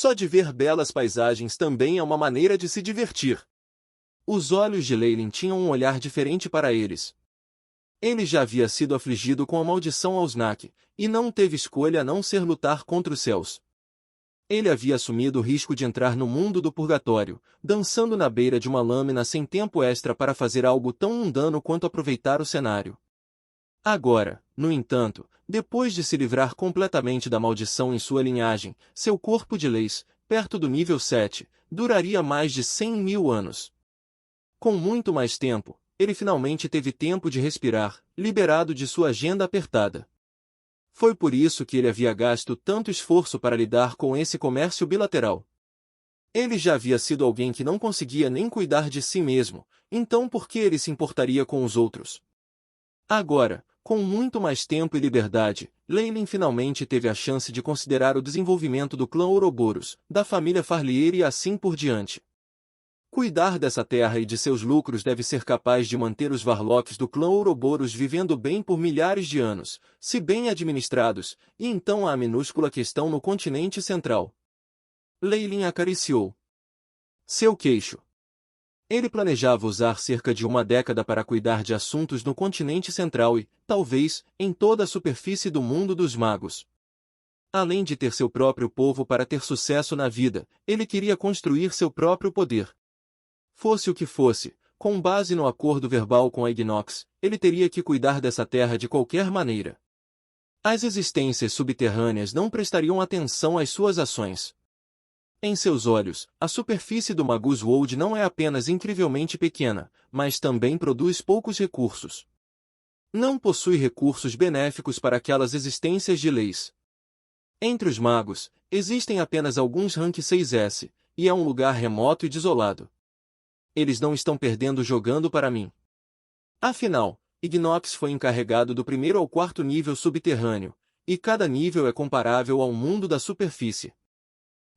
Só de ver belas paisagens também é uma maneira de se divertir. Os olhos de Leylin tinham um olhar diferente para eles. Ele já havia sido afligido com a maldição Ausnak, e não teve escolha a não ser lutar contra os céus. Ele havia assumido o risco de entrar no mundo do purgatório, dançando na beira de uma lâmina sem tempo extra para fazer algo tão mundano quanto aproveitar o cenário. Agora, no entanto, depois de se livrar completamente da maldição em sua linhagem, seu corpo de leis, perto do nível 7, duraria mais de 100.000 anos. Com muito mais tempo, ele finalmente teve tempo de respirar, liberado de sua agenda apertada. Foi por isso que ele havia gasto tanto esforço para lidar com esse comércio bilateral. Ele já havia sido alguém que não conseguia nem cuidar de si mesmo, então por que ele se importaria com os outros? Agora, com muito mais tempo e liberdade, Leylin finalmente teve a chance de considerar o desenvolvimento do clã Ouroboros, da família Farlier e assim por diante. Cuidar dessa terra e de seus lucros deve ser capaz de manter os Varlocks do clã Ouroboros vivendo bem por milhares de anos, se bem administrados, e então há a minúscula questão no continente central. Leylin acariciou seu queixo. Ele planejava usar cerca de uma década para cuidar de assuntos no continente central e, talvez, em toda a superfície do mundo dos magos. Além de ter seu próprio povo para ter sucesso na vida, ele queria construir seu próprio poder. Fosse o que fosse, com base no acordo verbal com a Equinox, ele teria que cuidar dessa terra de qualquer maneira. As existências subterrâneas não prestariam atenção às suas ações. Em seus olhos, a superfície do Magus World não é apenas incrivelmente pequena, mas também produz poucos recursos. Não possui recursos benéficos para aquelas existências de leis. Entre os magos, existem apenas alguns rank 6S, e é um lugar remoto e desolado. Eles não estão perdendo jogando para mim. Afinal, Ignox foi encarregado do primeiro ao quarto nível subterrâneo, e cada nível é comparável ao mundo da superfície.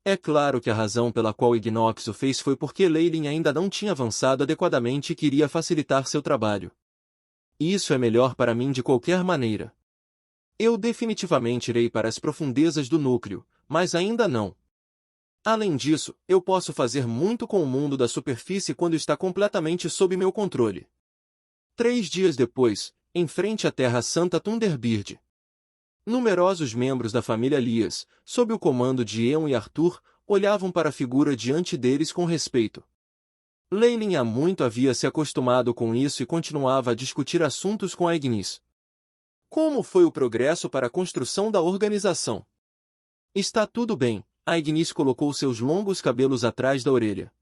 É claro que a razão pela qual Ignox o fez foi porque Leylin ainda não tinha avançado adequadamente e queria facilitar seu trabalho. Isso é melhor para mim de qualquer maneira. Eu definitivamente irei para as profundezas do núcleo, mas ainda não. Além disso, eu posso fazer muito com o mundo da superfície quando está completamente sob meu controle. 3 dias depois, em frente à Terra Santa Thunderbird, numerosos membros da família Lias, sob o comando de Eon e Arthur, olhavam para a figura diante deles com respeito. Leylin há muito havia se acostumado com isso e continuava a discutir assuntos com a Ignis. Como foi o progresso para a construção da organização? Está tudo bem, a Ignis colocou seus longos cabelos atrás da orelha.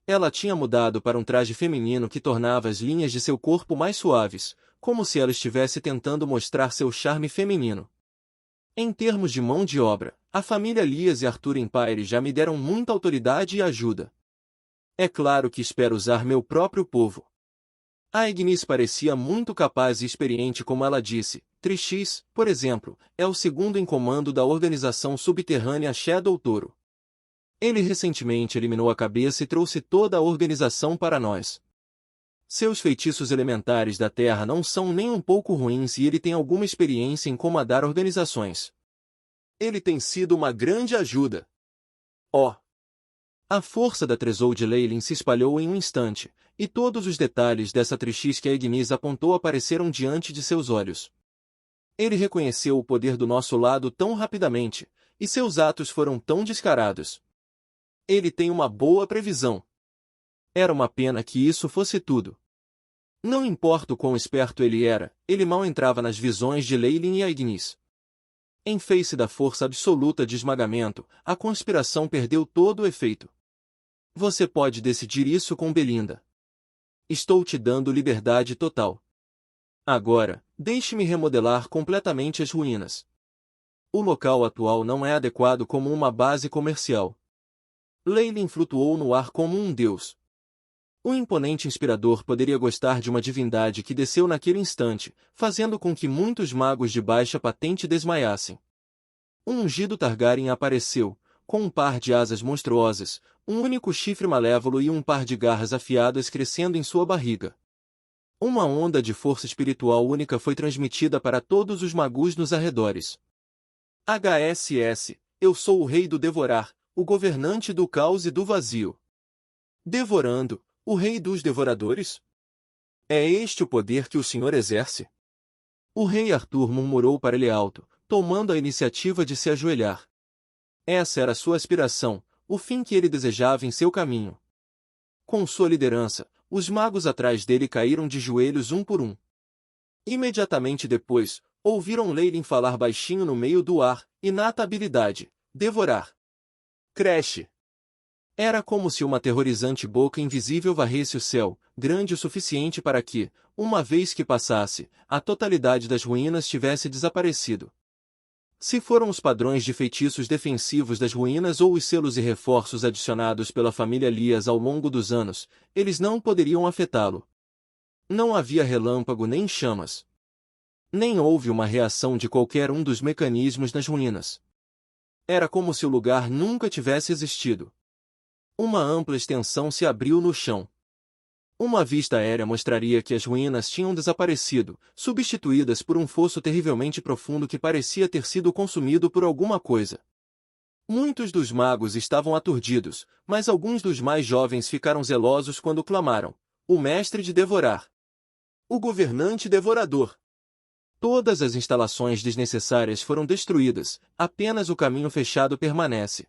Ela tinha mudado para um traje feminino que tornava as linhas de seu corpo mais suaves, como se ela estivesse tentando mostrar seu charme feminino. Em termos de mão de obra, a família Lias e Arthur Empire já me deram muita autoridade e ajuda. É claro que espero usar meu próprio povo. A Ignis parecia muito capaz e experiente como ela disse. Trix, por exemplo, é o segundo em comando da organização subterrânea Shadow Toro. Ele recentemente eliminou a cabeça e trouxe toda a organização para nós. Seus feitiços elementares da Terra não são nem um pouco ruins e ele tem alguma experiência em comandar organizações. Ele tem sido uma grande ajuda. Oh! A força da Tresou de Leylin se espalhou em um instante, e todos os detalhes dessa Trix que a Ignis apontou apareceram diante de seus olhos. Ele reconheceu o poder do nosso lado tão rapidamente, e seus atos foram tão descarados. Ele tem uma boa previsão. Era uma pena que isso fosse tudo. Não importa o quão esperto ele era, ele mal entrava nas visões de Leylin e a Ignis. Em face da força absoluta de esmagamento, a conspiração perdeu todo o efeito. Você pode decidir isso com Belinda. Estou te dando liberdade total. Agora, deixe-me remodelar completamente as ruínas. O local atual não é adequado como uma base comercial. Leylin flutuou no ar como um deus. O imponente inspirador poderia gostar de uma divindade que desceu naquele instante, fazendo com que muitos magos de baixa patente desmaiassem. Um ungido Targaryen apareceu, com um par de asas monstruosas, um único chifre malévolo e um par de garras afiadas crescendo em sua barriga. Uma onda de força espiritual única foi transmitida para todos os magus nos arredores. HSS, eu sou o rei do devorar, o governante do caos e do vazio. Devorando, o rei dos devoradores? É este o poder que o senhor exerce? O rei Arthur murmurou para ele alto, tomando a iniciativa de se ajoelhar. Essa era sua aspiração, o fim que ele desejava em seu caminho. Com sua liderança, os magos atrás dele caíram de joelhos um por um. Imediatamente depois, ouviram Leilin falar baixinho no meio do ar, inata habilidade, devorar. Creche. Era como se uma aterrorizante boca invisível varresse o céu, grande o suficiente para que, uma vez que passasse, a totalidade das ruínas tivesse desaparecido. Se foram os padrões de feitiços defensivos das ruínas ou os selos e reforços adicionados pela família Lias ao longo dos anos, eles não poderiam afetá-lo. Não havia relâmpago nem chamas. Nem houve uma reação de qualquer um dos mecanismos nas ruínas. Era como se o lugar nunca tivesse existido. Uma ampla extensão se abriu no chão. Uma vista aérea mostraria que as ruínas tinham desaparecido, substituídas por um fosso terrivelmente profundo que parecia ter sido consumido por alguma coisa. Muitos dos magos estavam aturdidos, mas alguns dos mais jovens ficaram zelosos quando clamaram: o mestre de devorar! O governante devorador! Todas as instalações desnecessárias foram destruídas, apenas o caminho fechado permanece.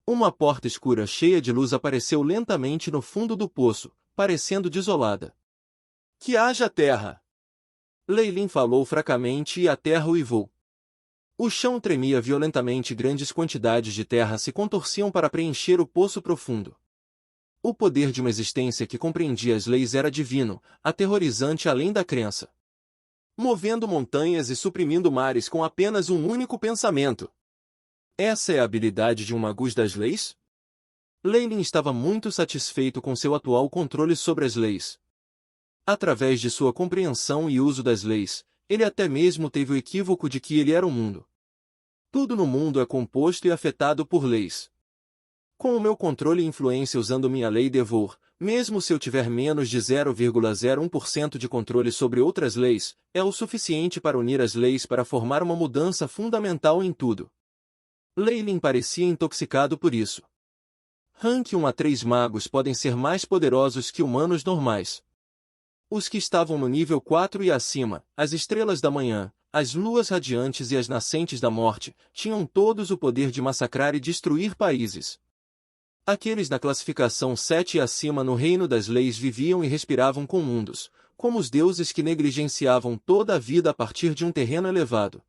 Uma porta escura cheia de luz apareceu lentamente no fundo do poço, parecendo desolada. Que haja terra! Leilin falou fracamente e a terra uivou. O chão tremia violentamente e grandes quantidades de terra se contorciam para preencher o poço profundo. O poder de uma existência que compreendia as leis era divino, aterrorizante além da crença. Movendo montanhas e suprimindo mares com apenas um único pensamento. Essa é a habilidade de um magus das leis? Leilin estava muito satisfeito com seu atual controle sobre as leis. Através de sua compreensão e uso das leis, ele até mesmo teve o equívoco de que ele era o mundo. Tudo no mundo é composto e afetado por leis. Com o meu controle e influência usando minha lei Devor, mesmo se eu tiver menos de 0,01% de controle sobre outras leis, é o suficiente para unir as leis para formar uma mudança fundamental em tudo. Leilin parecia intoxicado por isso. Rank 1 a 3 magos podem ser mais poderosos que humanos normais. Os que estavam no nível 4 e acima, as estrelas da manhã, as luas radiantes e as nascentes da morte, tinham todos o poder de massacrar e destruir países. Aqueles na classificação 7 e acima no reino das leis viviam e respiravam com mundos, como os deuses que negligenciavam toda a vida a partir de um terreno elevado.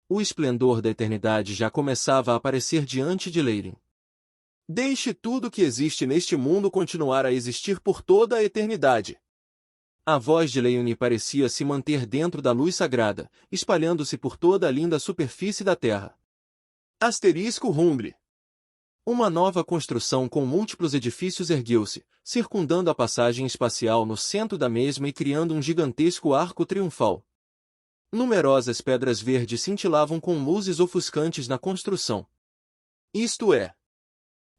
O esplendor da eternidade já começava a aparecer diante de Leilin. Deixe tudo que existe neste mundo continuar a existir por toda a eternidade. A voz de Leilin parecia se manter dentro da luz sagrada, espalhando-se por toda a linda superfície da terra. Asterisco Rumble. Uma nova construção com múltiplos edifícios ergueu-se, circundando a passagem espacial no centro da mesma e criando um gigantesco arco triunfal. Numerosas pedras verdes cintilavam com luzes ofuscantes na construção. Isto é,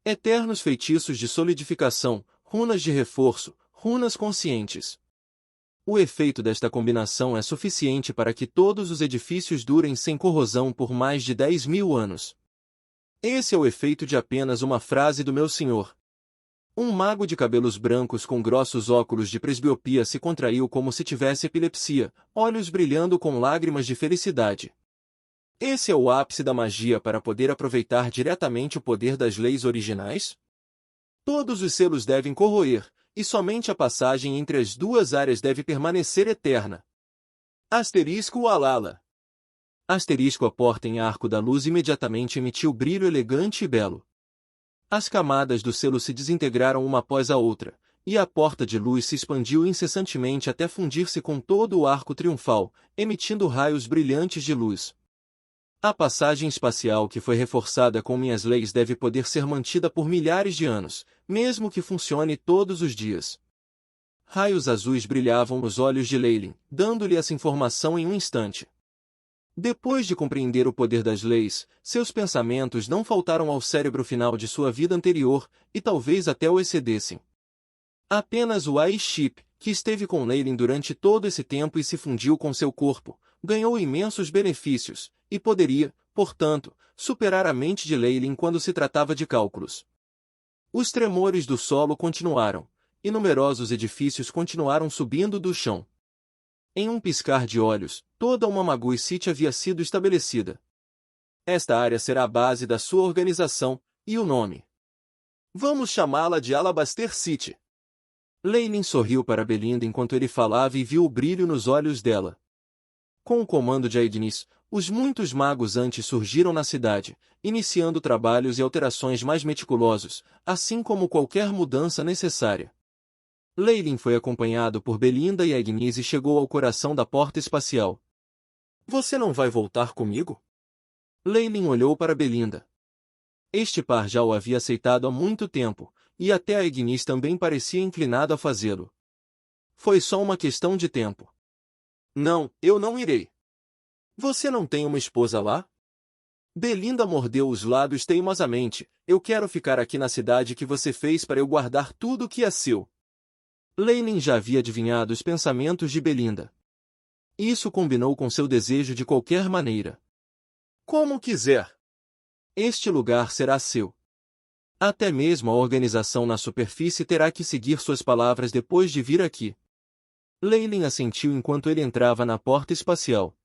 eternos feitiços de solidificação, runas de reforço, runas conscientes. O efeito desta combinação é suficiente para que todos os edifícios durem sem corrosão por mais de 10.000 anos. Esse é o efeito de apenas uma frase do meu senhor. Um mago de cabelos brancos com grossos óculos de presbiopia se contraiu como se tivesse epilepsia, olhos brilhando com lágrimas de felicidade. Esse é o ápice da magia para poder aproveitar diretamente o poder das leis originais? Todos os selos devem corroer, e somente a passagem entre as duas áreas deve permanecer eterna. Asterisco Alala. Asterisco a porta em arco da luz imediatamente emitiu brilho elegante e belo. As camadas do selo se desintegraram uma após a outra, e a porta de luz se expandiu incessantemente até fundir-se com todo o arco triunfal, emitindo raios brilhantes de luz. A passagem espacial que foi reforçada com minhas leis deve poder ser mantida por milhares de anos, mesmo que funcione todos os dias. Raios azuis brilhavam nos olhos de Leilin, dando-lhe essa informação em um instante. Depois de compreender o poder das leis, seus pensamentos não faltaram ao cérebro final de sua vida anterior, e talvez até o excedessem. Apenas o Ai-Ship, que esteve com Leilin durante todo esse tempo e se fundiu com seu corpo, ganhou imensos benefícios, e poderia, portanto, superar a mente de Leylin quando se tratava de cálculos. Os tremores do solo continuaram, e numerosos edifícios continuaram subindo do chão. Em um piscar de olhos, toda uma Magus City havia sido estabelecida. Esta área será a base da sua organização, e o nome. Vamos chamá-la de Alabaster City. Leylin sorriu para Belinda enquanto ele falava e viu o brilho nos olhos dela. Com o comando de Aignis, os muitos magos antes surgiram na cidade, iniciando trabalhos e alterações mais meticulosos, assim como qualquer mudança necessária. Leylin foi acompanhado por Belinda e Aignis e chegou ao coração da porta espacial. Você não vai voltar comigo? Leylin olhou para Belinda. Este par já o havia aceitado há muito tempo, e até Aignis também parecia inclinado a fazê-lo. Foi só uma questão de tempo. Não, eu não irei. Você não tem uma esposa lá? Belinda mordeu os lábios teimosamente. Eu quero ficar aqui na cidade que você fez para eu guardar tudo o que é seu. Leylin já havia adivinhado os pensamentos de Belinda. Isso combinou com seu desejo de qualquer maneira. Como quiser. Este lugar será seu. Até mesmo a organização na superfície terá que seguir suas palavras depois de vir aqui. Leylin assentiu enquanto ele entrava na porta espacial.